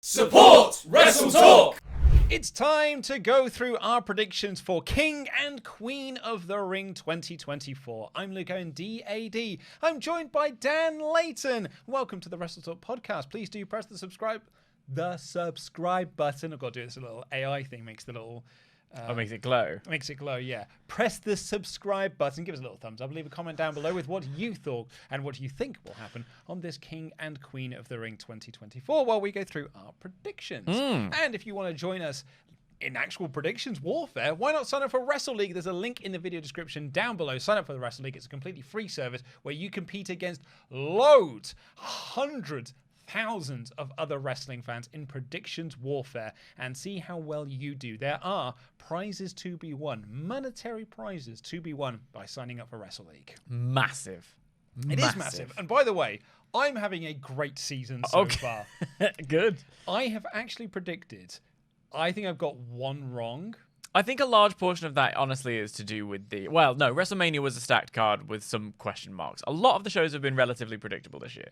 Support WrestleTalk! It's time to go through our predictions for King and Queen of the Ring 2024. I'm Logan DAD. I'm joined by Dan Layton. Welcome to the WrestleTalk Podcast. Please do press the subscribe button. I've got to do this little AI thing, makes the little... makes it glow. Makes it glow, yeah. Press the subscribe button. Give us a little thumbs up. Leave a comment down below with what you thought and what you think will happen on this King and Queen of the Ring 2024 while we go through our predictions. And if you want to join us in actual predictions warfare, why not sign up for Wrestle League? There's a link in the video description down below. Sign up for the Wrestle League. It's a completely free service where you compete against loads, hundreds, thousands of other wrestling fans in predictions warfare and see how well you do. There are prizes to be won, monetary prizes to be won by signing up for Wrestle League. Massive. It is massive. And by the way, I'm having a great season so far. Good. I have actually predicted, I think I've got one wrong. I think a large portion of that, honestly, is to do with the... Well, no, WrestleMania was a stacked card with some question marks. A lot of the shows have been relatively predictable this year.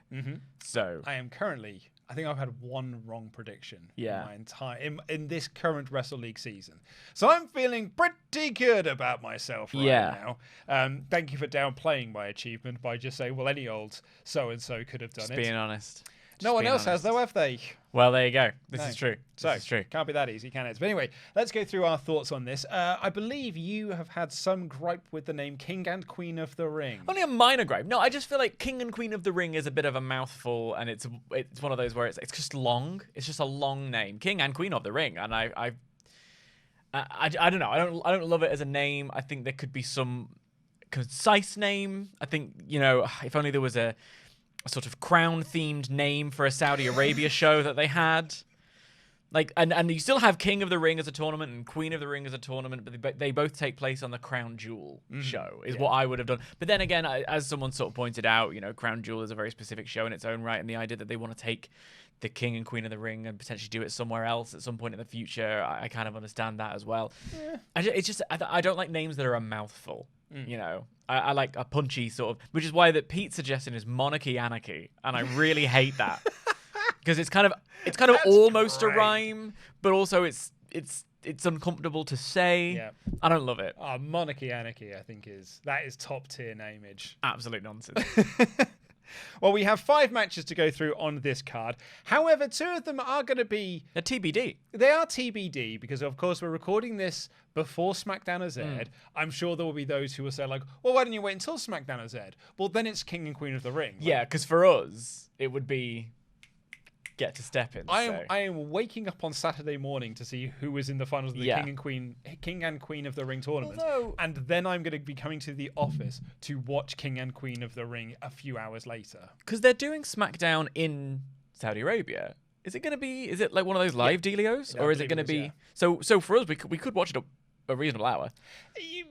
So... I am currently... I think I've had one wrong prediction Yeah. in my entire... In this current Wrestle League season. So I'm feeling pretty good about myself right now. Thank you for downplaying my achievement by just saying, well, any old so-and-so could have done Just it. being honest. No one else has, though, have they? Well, there you go. This is true. This is true. Can't be that easy, can it? But anyway, let's go through our thoughts on this. I believe you have had some gripe with the name King and Queen of the Ring. Only a minor gripe. No, I just feel like King and Queen of the Ring is a bit of a mouthful, and it's one of those where it's just long. It's just a long name, King and Queen of the Ring, and I don't know. I don't love it as a name. I think there could be some concise name. I think, you know, if only there was a sort of crown-themed name for a Saudi Arabia show that they had. Like, and you still have King of the Ring as a tournament and Queen of the Ring as a tournament, but they both take place on the Crown Jewel show, is what I would have done. But then again, as someone sort of pointed out, you know, Crown Jewel is a very specific show in its own right, and the idea that they want to take the King and Queen of the Ring and potentially do it somewhere else at some point in the future, I kind of understand that as well. I don't like names that are a mouthful. You know, I like a punchy sort of, which is why that Pete's suggestion is Monarchy Anarchy, and I really hate that because it's kind of almost great. a rhyme, but also it's uncomfortable to say. Yeah. I don't love it. Monarchy Anarchy, I think that is top tier nameage. Absolute nonsense. Well, we have 5 matches to go through on this card. However, 2 of them are going to be... A TBD. They are TBD because, of course, we're recording this before SmackDown has aired. I'm sure there will be those who will say, like, well, why didn't you wait until SmackDown has aired? Well, then it's King and Queen of the Ring. Yeah, because for us, it would be get to step in. I am waking up on Saturday morning to see who is in the finals of the King and Queen of the Ring tournament. And then I'm going to be coming to the office to watch King and Queen of the Ring a few hours later. Because they're doing SmackDown in Saudi Arabia. Is it like one of those live dealios? Or is it going to be... So for us, we could watch it at a reasonable hour.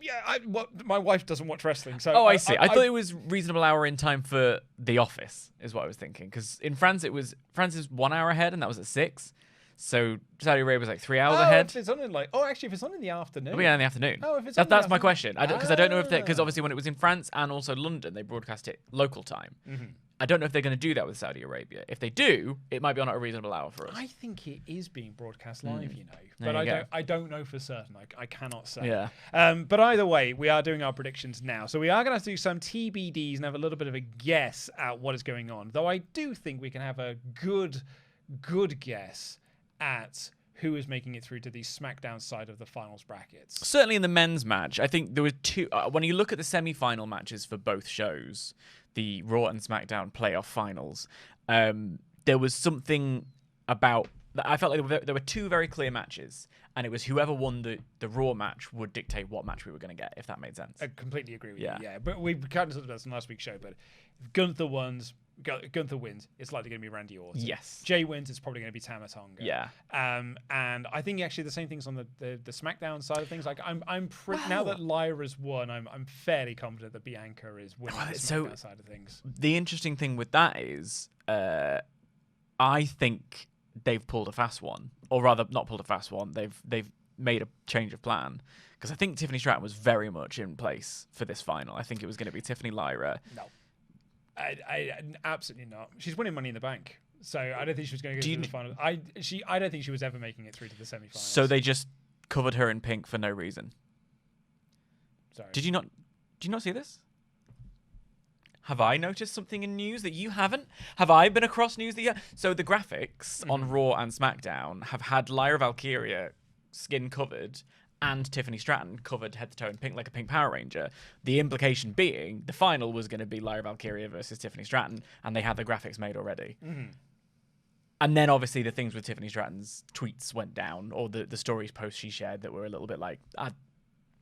Yeah, my wife doesn't watch wrestling, so... Oh, I see. I thought it was reasonable hour in time for The Office, is what I was thinking. Because in France, France is 1 hour ahead, and that was at 6. So Saudi Arabia was like 3 hours ahead. If it's on in actually, if it's on in the afternoon. Yeah, in the afternoon. Oh, if it's that's my question. Because I don't know if because obviously when it was in France and also London, they broadcast it local time. I don't know if they're going to do that with Saudi Arabia. If they do, it might be on at a reasonable hour for us. I think it is being broadcast live, you know. But I don't know for certain. I cannot say. Yeah. But either way, we are doing our predictions now. So we are going to have to do some TBDs and have a little bit of a guess at what is going on. Though I do think we can have a good guess at who is making it through to the SmackDown side of the finals brackets. Certainly in the men's match, I think there were 2... when you look at the semi-final matches for both shows, the Raw and SmackDown playoff finals, there was something about... I felt like there were 2 very clear matches, and it was whoever won the Raw match would dictate what match we were going to get, if that made sense. I completely agree with you, yeah. But we kind of talked about this in last week's show, but if Gunther wins, it's likely going to be Randy Orton. Yes. Jay wins, it's probably going to be Tama Tonga. Yeah. And I think actually the same thing's on the SmackDown side of things. Like now that Lyra's won, I'm fairly confident that Bianca is winning the SmackDown side of things. The interesting thing with that is, I think they've pulled a fast one, or rather, not pulled a fast one. They've made a change of plan. Because I think Tiffany Stratton was very much in place for this final. I think it was going to be Tiffany Lyra. No. I absolutely not. She's winning Money in the Bank. So I don't think she was going to go to the final. I don't think she was ever making it through to the semi-finals. So they just covered her in pink for no reason. Sorry. Did you not see this? Have I noticed something in news that you haven't? Have I been across news that you... So the graphics on Raw and SmackDown have had Lyra Valkyria skin covered and Tiffany Stratton covered head to toe in pink like a pink Power Ranger. The implication being the final was going to be Lyra Valkyria versus Tiffany Stratton, and they had the graphics made already. And then obviously the things with Tiffany Stratton's tweets went down, or the stories posts she shared that were a little bit like, I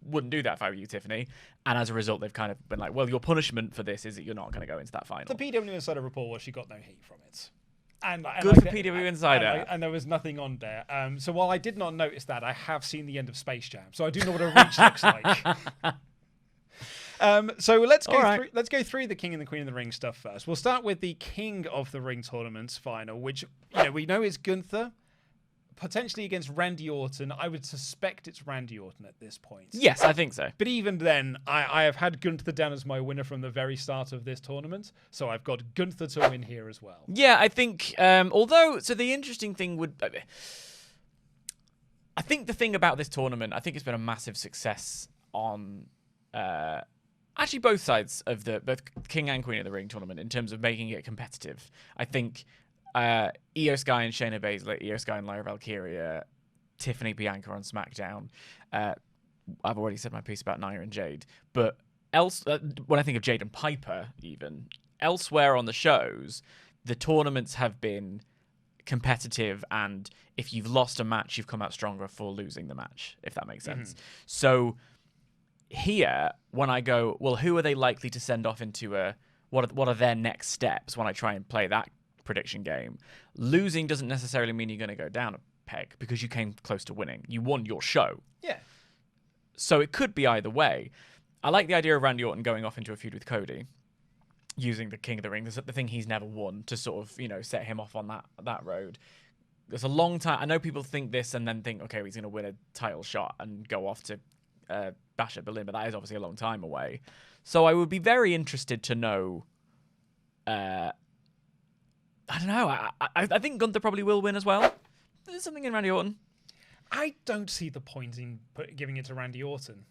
wouldn't do that if I were you, Tiffany. And as a result, they've kind of been like, well, your punishment for this is that you're not going to go into that final. The PW Insider report was she got no heat from it. And good for PW Insider. And there was nothing on there. So while I did not notice that, I have seen the end of Space Jam. So I do know what a reach looks like. So let's go through the King and the Queen of the Ring stuff first. We'll start with the King of the Ring tournament's final, which we know is Gunther, potentially against Randy Orton. I would suspect it's Randy Orton at this point. Yes, I think so. But even then, I have had Gunther down as my winner from the very start of this tournament, so I've got Gunther to win here as well. Yeah, I think, so the interesting thing would... I think the thing about this tournament, I think it's been a massive success on... actually both sides of both King and Queen of the Ring tournament in terms of making it competitive. I think... Io Sky and Shayna Baszler, Io Sky and Lyra Valkyria, Tiffany Bianca on SmackDown. I've already said my piece about Nia and Jade, but when I think of Jade and Piper, even elsewhere on the shows, the tournaments have been competitive, and if you've lost a match, you've come out stronger for losing the match, if that makes sense. So here, when I go, well, who are they likely to send off into what are their next steps when I try and play that prediction game? Losing doesn't necessarily mean you're going to go down a peg because you came close to winning. You won your show. Yeah. So it could be either way. I like the idea of Randy Orton going off into a feud with Cody, using the King of the Ring, the thing he's never won, to sort of, set him off on that road. There's a long time. I know people think this and then think, okay, he's going to win a title shot and go off to Bash at Berlin, but that is obviously a long time away. So I would be very interested to know... I don't know. I think Gunther probably will win as well. There's something in Randy Orton. I don't see the point in giving it to Randy Orton.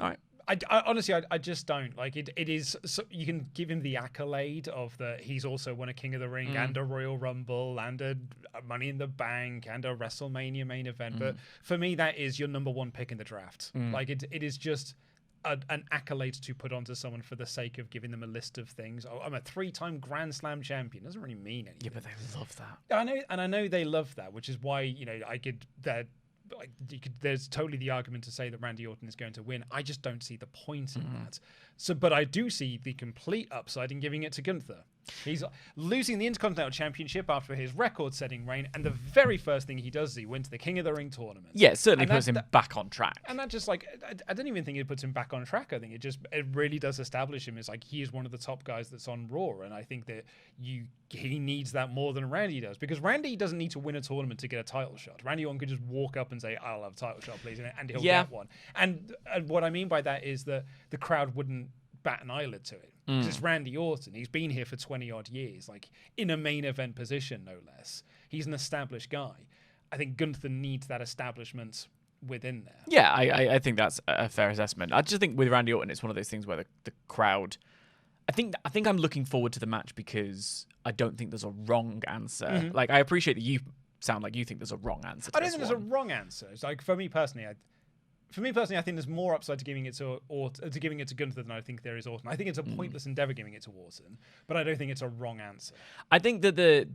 All right. I honestly, I just don't. Like, it is... So you can give him the accolade of he's also won a King of the Ring and a Royal Rumble and a Money in the Bank and a WrestleMania main event. But for me, that is your number one pick in the draft. Like, it is just... an accolade to put onto someone for the sake of giving them a list of things. Oh, I'm a 3-time Grand Slam champion. Doesn't really mean anything. Yeah, but they love that. I know they love that, which is why there's totally the argument to say that Randy Orton is going to win. I just don't see the point in that. So, but I do see the complete upside in giving it to Gunther. He's losing the Intercontinental Championship after his record-setting reign, and the very first thing he does is he wins the King of the Ring tournament. Yeah, it certainly puts him back on track. And that just I don't even think it puts him back on track. I think it really does establish him as he is one of the top guys that's on Raw, and I think that he needs that more than Randy does, because Randy doesn't need to win a tournament to get a title shot. Randy Orton could just walk up and say, "I'll have a title shot, please," and he'll get one. And what I mean by that is that the crowd wouldn't bat an eyelid to it. Because it's Randy Orton. He's been here for 20-odd years, in a main event position, no less. He's an established guy. I think Gunther needs that establishment within there. Yeah, I think that's a fair assessment. I just think with Randy Orton, it's one of those things where the crowd... I think I'm looking forward to the match because I don't think there's a wrong answer. I appreciate that you sound like you think there's a wrong answer to I don't think there's a wrong answer. It's for me personally, I think there's more upside to giving it to Gunther than I think there is Orton. I think it's a pointless endeavor giving it to Orton, but I don't think it's a wrong answer. I think that the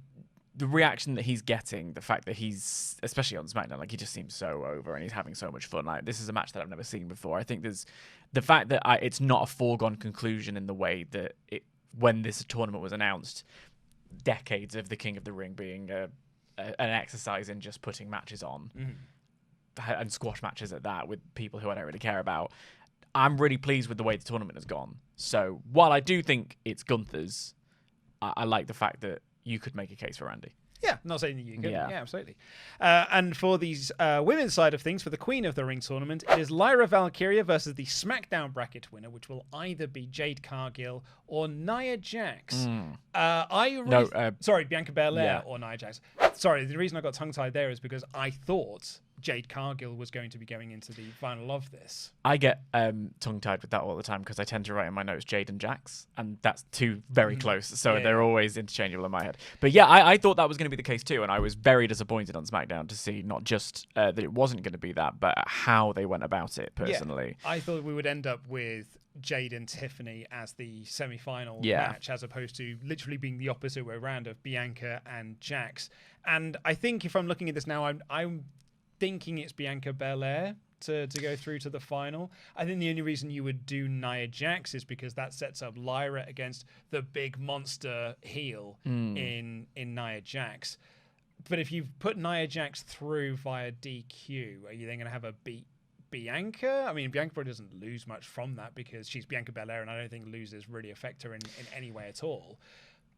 reaction that he's getting, the fact that he's, especially on SmackDown, he just seems so over and he's having so much fun. This is a match that I've never seen before. I think there's the fact that it's not a foregone conclusion in the way that when this tournament was announced, decades of the King of the Ring being an exercise in just putting matches on. And squash matches at that with people who I don't really care about. I'm really pleased with the way the tournament has gone. So while I do think it's Gunther's, I like the fact that you could make a case for Randy. Yeah, not saying that you can. Yeah. Yeah, absolutely. And for these women's side of things, for the Queen of the Ring tournament, it is Lyra Valkyria versus the SmackDown bracket winner, which will either be Jade Cargill or Nia Jax. Sorry, Bianca Belair or Nia Jax. Sorry, the reason I got tongue-tied there is because I thought Jade Cargill was going to be going into the final of this. I get tongue-tied with that all the time because I tend to write in my notes Jade and Jax, and that's two very close, so they're always interchangeable in my head. But yeah, I thought that was going to be the case too, and I was very disappointed on SmackDown to see not just that it wasn't going to be that, but how they went about it, personally. Yeah, I thought we would end up with Jade and Tiffany as the semi-final match, as opposed to literally being the opposite way around of Bianca and Jax. And I think if I'm looking at this now, I'm thinking it's Bianca Belair to go through to the final. I think the only reason you would do Nia Jax is because that sets up Lyra against the big monster heel in Nia Jax. But if you've put Nia Jax through via DQ, are you then going to have a beat Bianca? I mean, Bianca probably doesn't lose much from that because she's Bianca Belair, and I don't think losers really affect her in any way at all.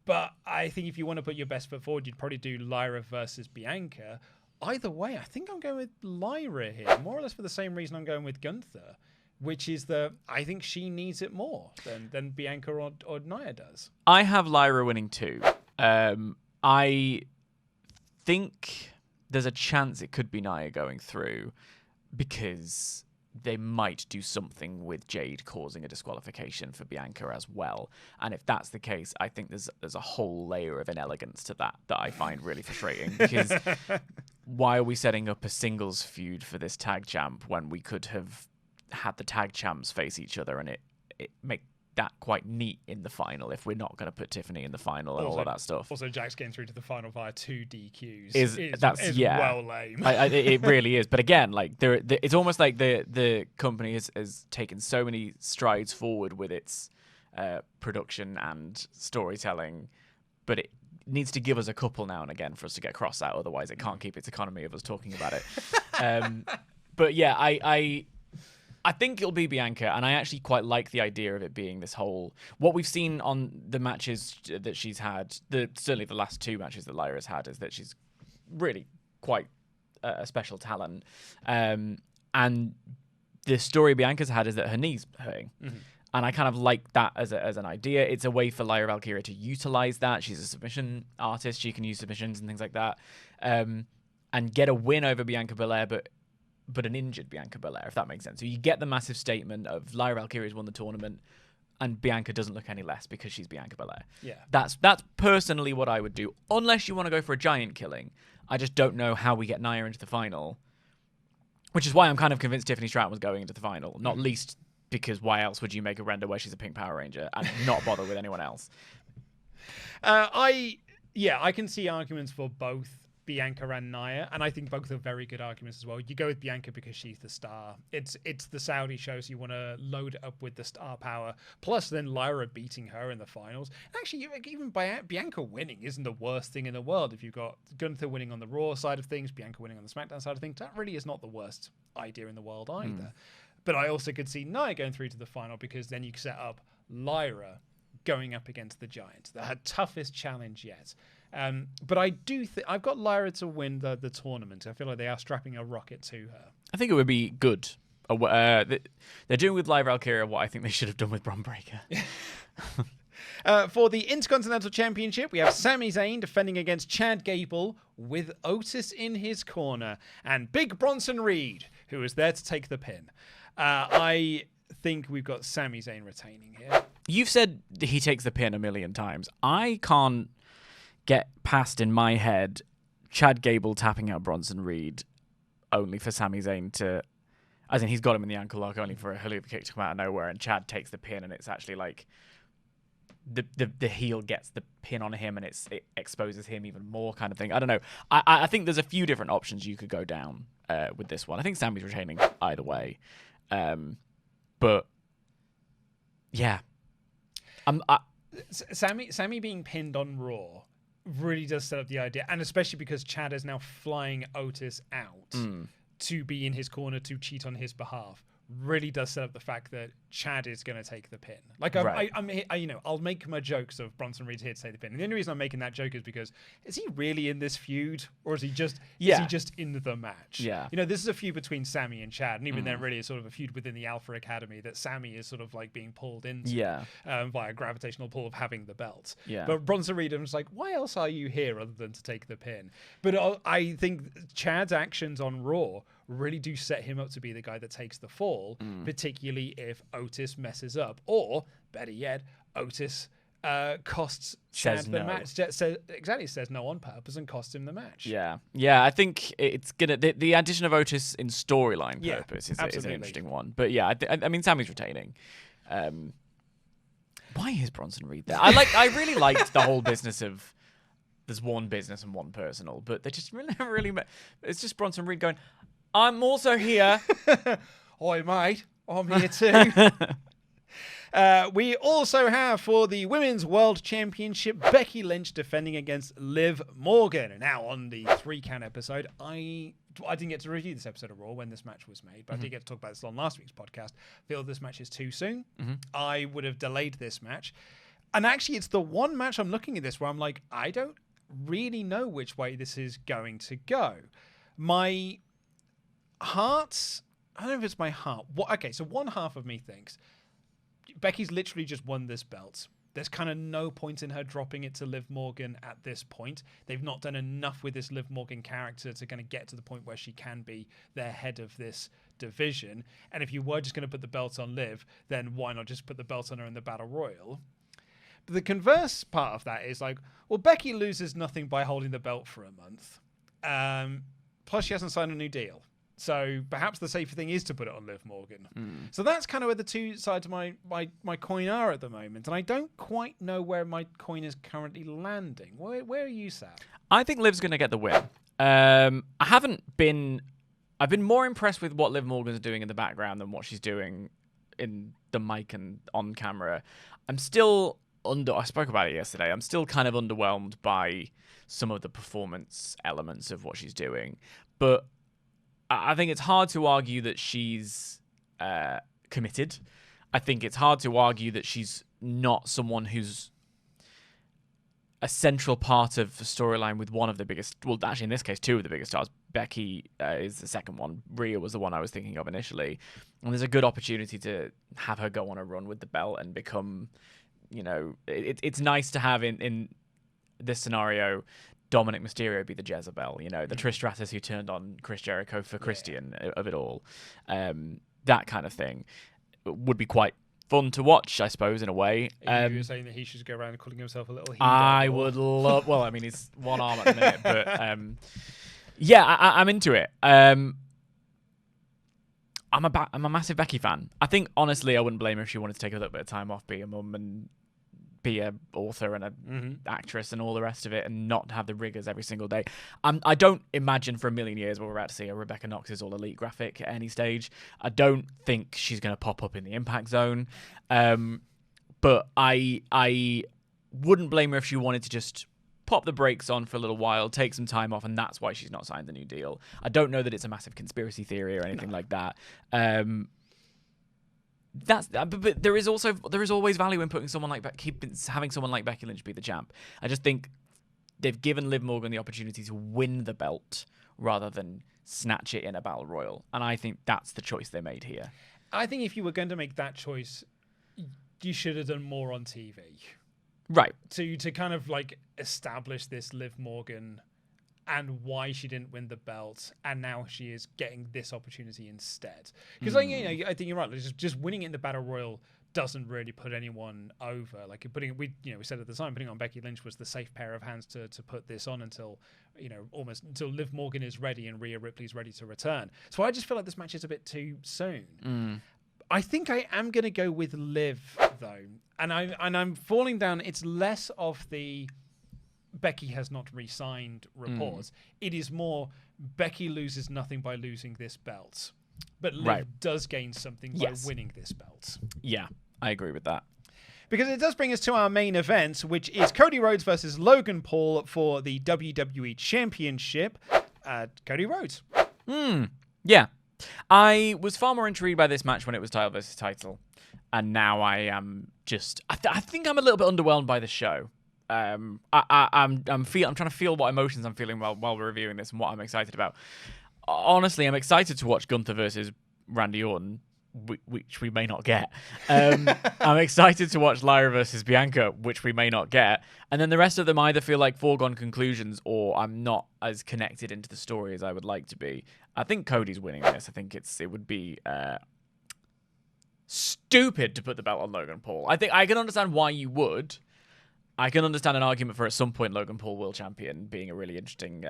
But I think if you want to put your best foot forward, you'd probably do Lyra versus Bianca. Either way, I think I'm going with Lyra here, more or less for the same reason I'm going with Gunther, which is that I think she needs it more than Bianca or Nia does. I have Lyra winning too. I think there's a chance it could be Nia going through because they might do something with Jade causing a disqualification for Bianca as well. And if that's the case, I think there's a whole layer of inelegance to that I find really frustrating. Because why are we setting up a singles feud for this tag champ when we could have had the tag champs face each other and it make that quite neat in the final if we're not going to put Tiffany in the final and all of that stuff. Also, Jax getting through to the final via 2 DQs is well lame. It really is. But again, like it's almost like the company has taken so many strides forward with its production and storytelling, but it needs to give us a couple now and again for us to get cross out. Otherwise, it can't keep its economy of us talking about it. But yeah, I think it'll be Bianca, and I actually quite like the idea of it being this whole... What we've seen on the matches that she's had, certainly the last 2 matches that Lyra's had, is that she's really quite a special talent. And the story Bianca's had is that her knee's hurting. Mm-hmm. And I kind of like that as an idea. It's a way for Lyra Valkyria to utilize that. She's a submission artist. She can use submissions and things like that. And get a win over Bianca Belair, but an injured Bianca Belair, if that makes sense. So you get the massive statement of Lyra Valkyria's won the tournament, and Bianca doesn't look any less because she's Bianca Belair. Yeah, that's personally what I would do, unless you want to go for a giant killing. I just don't know how we get Nia into the final, which is why I'm kind of convinced Tiffany Stratton was going into the final, not least because why else would you make a render where she's a pink Power Ranger and not bother with anyone else? I can see arguments for both Bianca and Nia, and I think both are very good arguments as well. You go with Bianca because she's the star. It's the Saudi show, so you want to load it up with the star power. Plus, then Lyra beating her in the finals. Actually, even Bianca winning isn't the worst thing in the world. If you've got Gunther winning on the Raw side of things, Bianca winning on the SmackDown side of things, that really is not the worst idea in the world either. But I also could see Nia going through to the final because then you set up Lyra going up against the Giant, her toughest challenge yet. But I do think I've got Lyra to win the tournament. I feel like they are strapping a rocket to her. I think it would be good. They're doing with Lyra Valkyria what I think they should have done with Bron Breakker. For the Intercontinental Championship, we have Sami Zayn defending against Chad Gable with Otis in his corner and Big Bronson Reed, who is there to take the pin. I think we've got Sami Zayn retaining here. You've said he takes the pin a million times. I can't get past in my head Chad Gable tapping out Bronson Reed only for Sami Zayn to... As in, he's got him in the ankle lock only for a haluva kick to come out of nowhere, and Chad takes the pin, and it's actually like the heel gets the pin on him, and it exposes him even more kind of thing. I don't know. I think there's a few different options you could go down with this one. I think Sami's retaining either way. But, yeah. Sami being pinned on Raw really does set up the idea, and especially because Chad is now flying Otis out to be in his corner to cheat on his behalf, really does set up the fact that Chad is going to take the pin. Like, Right. I'll make my jokes of Bronson Reed's here to take the pin. And the only reason I'm making that joke is because is he really in this feud, or is he just in the match? Yeah. This is a feud between Sami and Chad, and even then, really, it's sort of a feud within the Alpha Academy that Sami is sort of like being pulled into, via gravitational pull of having the belt. Yeah. But Bronson Reed was like, why else are you here other than to take the pin? But I think Chad's actions on Raw really do set him up to be the guy that takes the fall, particularly if Otis messes up, or better yet, Otis costs Chad the match. Says no on purpose and costs him the match. Yeah. I think it's gonna the addition of Otis in storyline purpose is an interesting one. But yeah, I mean, Sammy's retaining. Why is Bronson Reed there? I really liked the whole business of there's one business and one personal, but they just really it's just Bronson Reed going, I'm also here. Oi, mate. I'm here too. We also have for the Women's World Championship, Becky Lynch defending against Liv Morgan. And now on the 3-count episode, I didn't get to review this episode of Raw when this match was made, but I did get to talk about this on last week's podcast. I feel this match is too soon. I would have delayed this match. And actually, it's the one match I'm looking at this where I'm like, I don't really know which way this is going to go. My heart, I don't know if it's my heart. Okay, so one half of me thinks Becky's literally just won this belt. There's kind of no point in her dropping it to Liv Morgan at this point. They've not done enough with this Liv Morgan character to kind of get to the point where she can be their head of this division. And if you were just going to put the belt on Liv, then why not just put the belt on her in the Battle Royal? But the converse part of that is like, well, Becky loses nothing by holding the belt for a month. Plus, she hasn't signed a new deal. So perhaps the safer thing is to put it on Liv Morgan. So that's kind of where the two sides of my coin are at the moment. And I don't quite know where my coin is currently landing. Where are you, Sam? I think Liv's going to get the win. I've been more impressed with what Liv Morgan's doing in the background than what she's doing in the mic and on camera. I'm still I spoke about it yesterday. I'm still kind of underwhelmed by some of the performance elements of what she's doing. But I think it's hard to argue that she's committed. I think it's hard to argue that she's not someone who's a central part of the storyline with one of the biggest, well, actually in this case, two of the biggest stars. Becky is the second one. Rhea was the one I was thinking of initially. And there's a good opportunity to have her go on a run with the belt and become, it's nice to have in this scenario Dominic Mysterio be the Jezebel, the Trish Stratus who turned on Chris Jericho for Christian of it all. That kind of thing would be quite fun to watch, I suppose, in a way. You're saying that he should go around calling himself a little I would love... Well, I mean, he's one arm at the minute, but... I'm into it. I'm a massive Becky fan. I think, honestly, I wouldn't blame her if she wanted to take a little bit of time off, be a mum and be an author and an actress and all the rest of it and not have the riggers every single day. I don't imagine for a million years we're about to see a Rebecca Knox's All Elite graphic at any stage. I don't think she's going to pop up in the Impact Zone. But I wouldn't blame her if she wanted to just pop the brakes on for a little while, take some time off, and that's why she's not signed the new deal. I don't know that it's a massive conspiracy theory or anything like that. But there is always value in putting someone like having someone like Becky Lynch be the champ. I just think they've given Liv Morgan the opportunity to win the belt rather than snatch it in a battle royal, and I think that's the choice they made here. I think if you were going to make that choice, you should have done more on TV, right? To kind of like establish this Liv Morgan and why she didn't win the belt, and now she is getting this opportunity instead. Because I think you're right. Just winning it in the Battle Royal doesn't really put anyone over. Like we said at the time, putting on Becky Lynch was the safe pair of hands to put this on until Liv Morgan is ready and Rhea Ripley's ready to return. So I just feel like this match is a bit too soon. I think I am going to go with Liv though, and I'm falling down. It's less of the Becky has not re-signed reports. It is more Becky loses nothing by losing this belt, but Liv does gain something by winning this belt. Yeah, I agree with that. Because it does bring us to our main event, which is Cody Rhodes versus Logan Paul for the WWE Championship. Cody Rhodes. Yeah. I was far more intrigued by this match when it was title versus title, and now I am just. I think I'm a little bit underwhelmed by the show. I'm trying to feel what emotions I'm feeling while we're reviewing this and what I'm excited about. Honestly, I'm excited to watch Gunther versus Randy Orton, which we may not get. I'm excited to watch Lyra versus Bianca, which we may not get. And then the rest of them either feel like foregone conclusions or I'm not as connected into the story as I would like to be. I think Cody's winning this. I think it would be stupid to put the belt on Logan Paul. I think I can understand why you would. I can understand an argument for at some point Logan Paul will champion being a really interesting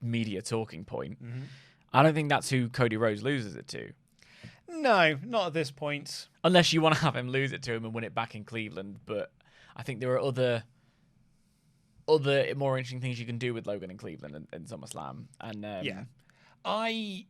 media talking point. Mm-hmm. I don't think that's who Cody Rhodes loses it to. No, not at this point. Unless you want to have him lose it to him and win it back in Cleveland. But I think there are other more interesting things you can do with Logan in Cleveland and SummerSlam. And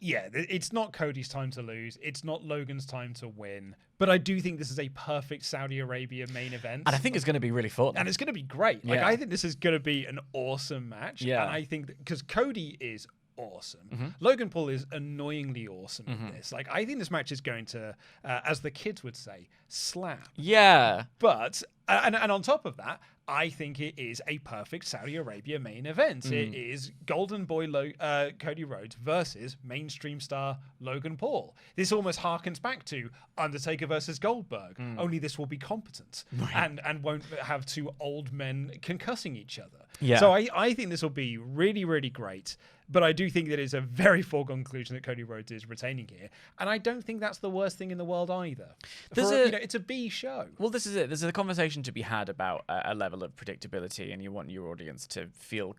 it's not Cody's time to lose. It's not Logan's time to win. But I do think this is a perfect Saudi Arabia main event. And I think it's going to be really fun. And it's going to be great. Like, I think this is going to be an awesome match. Yeah. And I think because Cody is awesome. Mm-hmm. Logan Paul is annoyingly awesome in this. Like, I think this match is going to, as the kids would say, slap. Yeah. But, and on top of that, I think it is a perfect Saudi Arabia main event. It is Golden Boy Cody Rhodes versus mainstream star Logan Paul. This almost harkens back to Undertaker versus Goldberg, only this will be competent and won't have two old men concussing each other. Yeah. So I think this will be really, really great. But I do think that it's a very foregone conclusion that Cody Rhodes is retaining here. And I don't think that's the worst thing in the world either. It's a B show. Well, this is it. There's a conversation to be had about a level of predictability, and you want your audience to feel...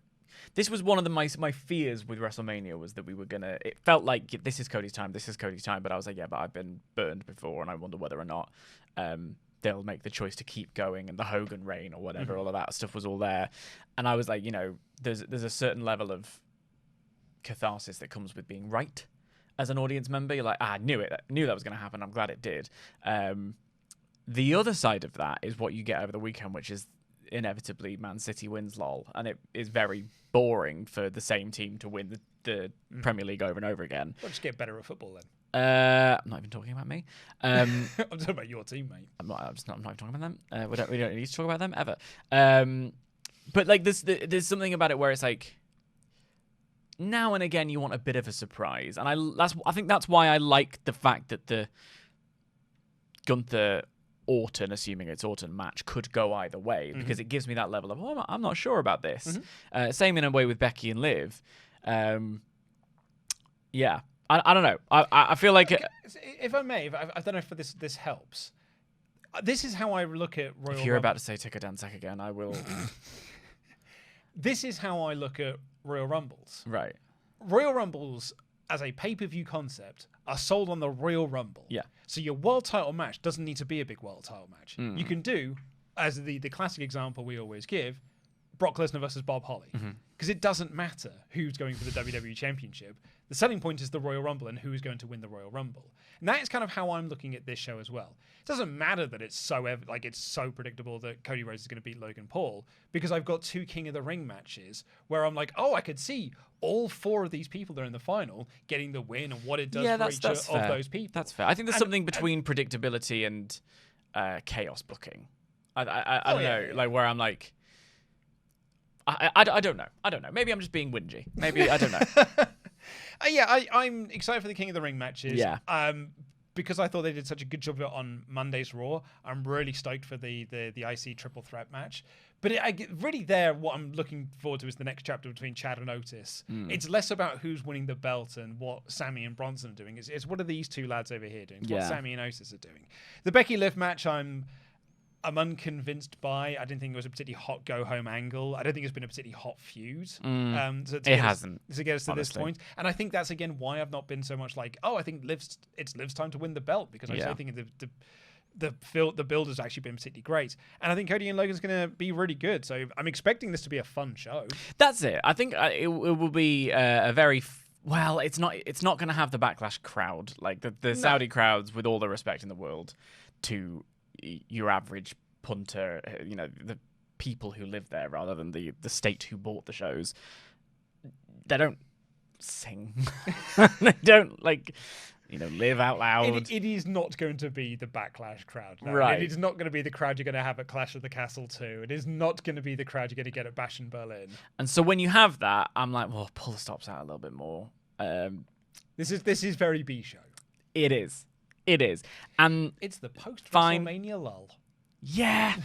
This was one of my fears with WrestleMania, was that we were going to... It felt like, this is Cody's time, but I was like, yeah, but I've been burned before, and I wonder whether or not... they'll make the choice to keep going, and the Hogan reign or whatever, all of that stuff was all there. And I was like, there's a certain level of catharsis that comes with being right as an audience member. You're like, I knew that was going to happen. I'm glad it did. The other side of that is what you get over the weekend, which is inevitably Man City wins lol. And it is very boring for the same team to win the Premier League over and over again. We'll just get better at football then. I'm not even talking about me. I'm talking about your team, mate. I'm not even talking about them. We don't need to talk about them ever. But like there's something about it where it's like, now and again you want a bit of a surprise, and I think that's why I like the fact that the Gunther Orton, assuming it's Orton match, could go either way, because it gives me that level of I'm not sure about this. Same in a way with Becky and Liv. Yeah. I don't know. I feel like... If I may, I don't know if this helps. This is how I look at Royal Rumble. If you're about to say Tika Dansek again, I will... This is how I look at Royal Rumbles. Right. Royal Rumbles, as a pay-per-view concept, are sold on the Royal Rumble. Yeah. So your world title match doesn't need to be a big world title match. You can do, as the classic example we always give, Brock Lesnar versus Bob Holly. Because it doesn't matter who's going for the WWE Championship. The selling point is the Royal Rumble and who is going to win the Royal Rumble. And that is kind of how I'm looking at this show as well. It doesn't matter that it's so predictable that Cody Rhodes is going to beat Logan Paul, because I've got two King of the Ring matches where I'm like, I could see all four of these people that are in the final getting the win and what it does for each of those people. That's fair. I think there's something between predictability and chaos booking. I don't know, like where I'm like, I don't know. I don't know. Maybe I'm just being whingy. Maybe, I don't know. I'm excited for the King of the Ring matches. Yeah. Because I thought they did such a good job of it on Monday's Raw. I'm really stoked for the IC triple threat match. But what I'm looking forward to is the next chapter between Chad and Otis. It's less about who's winning the belt and what Sami and Bronson are doing. It's what are these two lads over here doing? It's what Sami and Otis are doing. The Becky Liv match, I'm unconvinced by. I didn't think it was a particularly hot go-home angle. I don't think it's been a particularly hot feud. It hasn't. To get us to this point. And I think that's, again, why I've not been so much like, I think it's Liv's time to win the belt, because I think the build has actually been particularly great. And I think Cody and Logan's going to be really good. So I'm expecting this to be a fun show. That's it. I think it will be a very... Well, it's not going to have the backlash crowd, like the Saudi crowds, with all the respect in the world, to your average punter, the people who live there rather than the state who bought the shows. They don't sing. They don't live out loud. It is not going to be the Backlash crowd. No. Right. It is not going to be the crowd you're going to have at Clash of the Castle 2. It is not going to be the crowd you're going to get at Bash in Berlin. And so when you have that, I'm like, well, pull the stops out a little bit more. This is very B show. It is. And It's the post Fine. WrestleMania lull. yeah,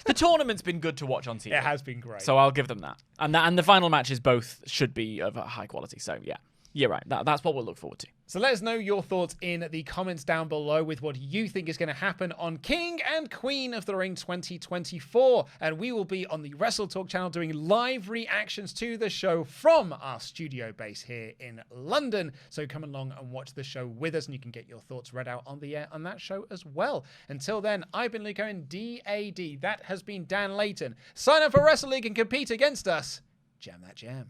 the tournament's been good to watch on TV. It has been great. So I'll give them that. And the final matches both should be of a high quality. So yeah, you're right. That's what we'll look forward to. So let us know your thoughts in the comments down below with what you think is going to happen on King and Queen of the Ring 2024. And we will be on the WrestleTalk channel doing live reactions to the show from our studio base here in London. So come along and watch the show with us, and you can get your thoughts read out on the air on that show as well. Until then, I've been Luke Owen, DAD. That has been Dan Layton. Sign up for Wrestle League and compete against us. Jam that jam.